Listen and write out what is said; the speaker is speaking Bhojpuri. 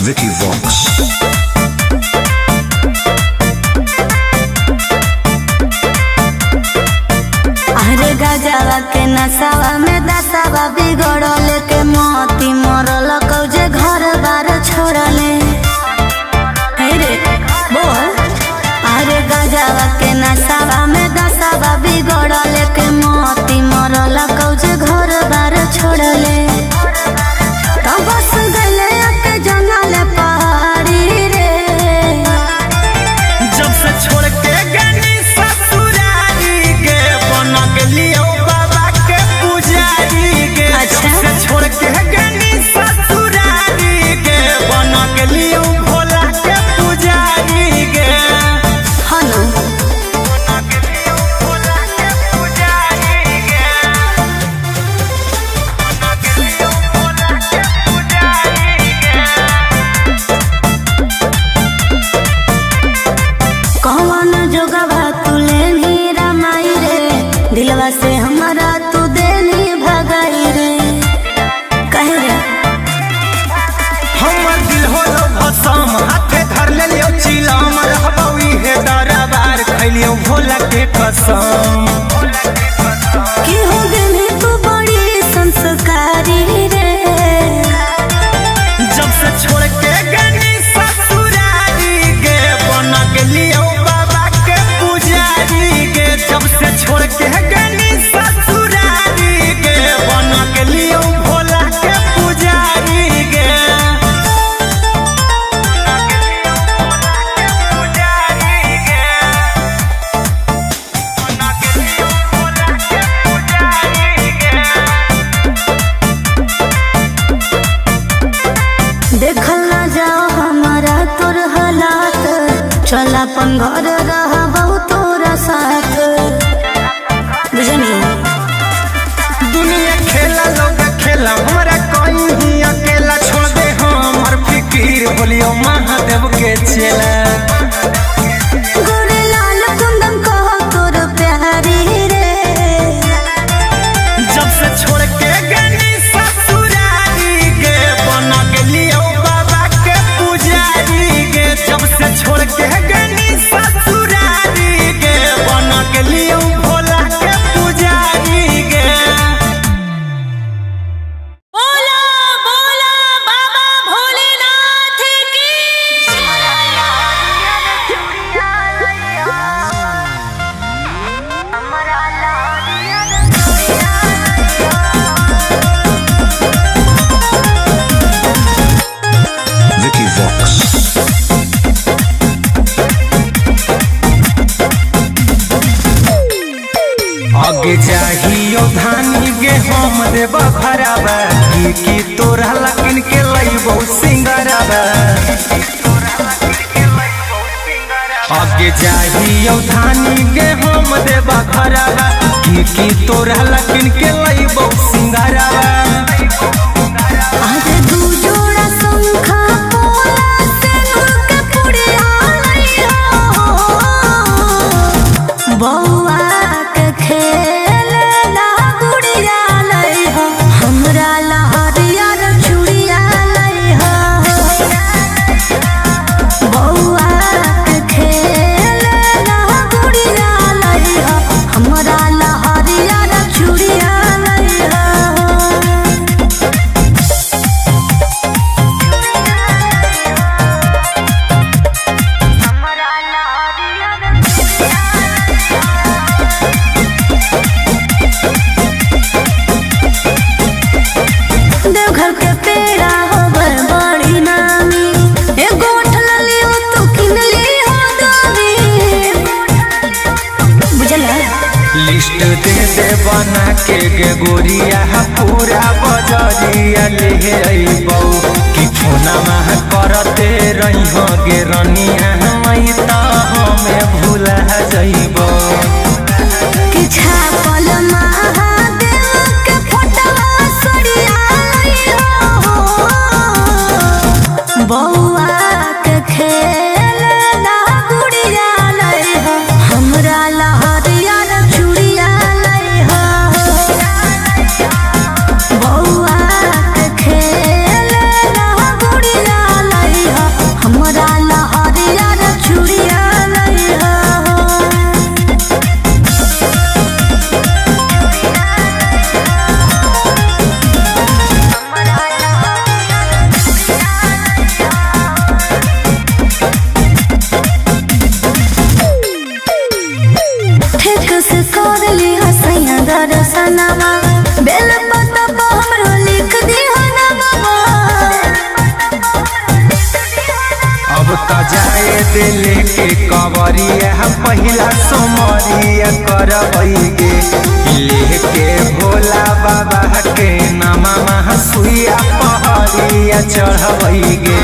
Vicky Vox. अरे गजावा के नसावा में दसावा बिगड़ल के मोती मरल कौजे घर बार छोड़ले। रे बोल। अरे गजावा के नसावा में दसावा बिगड़ल के मोती मरल कौजे घर बार छोड़ले। तो बस गले के जंगल पहाड़ी रे। जब से छोड़ के गनी ससुरारी के बन गेलियो बाबा के पुजारी के। अच्छा। जब से छोड़ के गनी ससुरारी के बन गेलियो भोला के पुजारी के। हनु बन गेलियो भोला के पुजारी के। बन गेलियो भोला के पुजारी के। कौन जोगवा तुले नीरा माई रे। दिलवा से हमारा तू देनी भगाई रे। कहे रे हमर दिल होलो भसम हाथे धर लेलियो चिलम रहबौ इहे दरबार खैलियो भोला के कसम। कि हो गनी तू बड़ी संस्कारी रे। जब से छोड़ के गनी ससुरारी के बन गेलियो बाबा के पुजारी के। जब से छोड़ के गनी ससुरारी के बन गेलियो भोला के पुजारी के। देखल ना जाओ हमारा तोर हालात। चल अपन घर रहबौ तोरा साथ। बुझनी दुनिया खेला लोग खेला हमरा कोई ही अकेला छोड़ दे हमर फिकीर बोलियो महादेव के चेला। गोरे लाल कुंदन कहो तोर प्यारी रे। जब से छोड़ के गनी ससुरारी के बन गेलियो बाबा के पुजारी के। जब से छोड़ के गनी ससुरारी के बन गेलियो भोला के पुजारी के। बोला बोला बाबा भोलेनाथ की। Vicky Vox. आगे चाहियो धानी गे हम देबा खराबा की तोरा लकिन के लइबो सिंगराबा। आगे चाहियो धानी गे हम देबा खराबा की तोरा लकिन के लइबो सिंगराबा। आज दू जोड़ा शंखा पोला से नूर के पुड़िया लइहो। बौआ के खेल ला गुड़िया लइहो। हमरा लहरिया रे चूड़िया लइहो। बौआ के खेल ला गुड़िया लइहो। हमरा लहरिया रे चूड़िया लइहो। देवघर के पेड़ा होवे बड़ी नामी। एगो उठल लियो तू किन लियो दामी। बुझला लिस्ट दे दे बना के गे गोरिया पूरा बजरिया ले अइबौ कि फोना मह करते रहिहो गे रनिया मई त हमें भूला जइबौ। कि छापल महादेव के फोटवा सरिया लइहो। बौआ के खेल ला गुड़िया लइहो। हमरा लहरिया रे चूड़िया लइहो। बौआ के खेल ला गुड़िया लइहो। दिले के कवरिया पहिला सोमरिया करबई गे लेके भोला बाबा के नामा सुइया पहरिया चढ़बई गे।